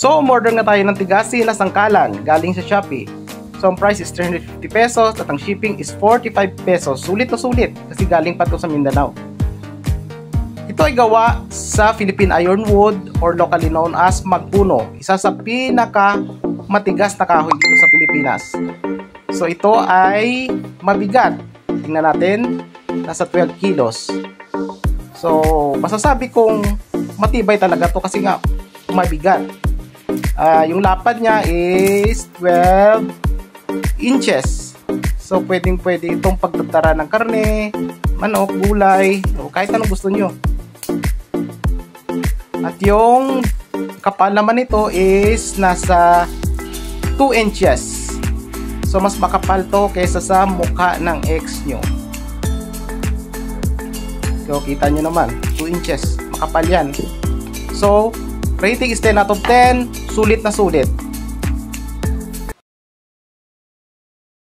So, umorder nga tayo ng tigasi na sangkalan galing sa Shopee. So, ang price is 350 pesos at ang shipping is 45 pesos. Sulit na sulit kasi galing pa to sa Mindanao. Ito ay gawa sa Philippine Ironwood or locally known as Magpuno. Isa sa pinaka matigas na kahoy dito sa Pilipinas. So, ito ay mabigat. Tingnan natin, nasa 12 kilos. So, masasabi kong matibay talaga to kasi nga mabigat. Yung lapad niya is 12 inches. So, pwede itong pagtatara ng karne, manok, gulay, o kahit anong gusto nyo. At yung kapal naman nito is nasa 2 inches. So, mas makapal to kaysa sa mukha ng ex nyo. So, kita nyo naman, 2 inches. Makapal yan. So, rating is 10 out of 10. Sulit na sulit.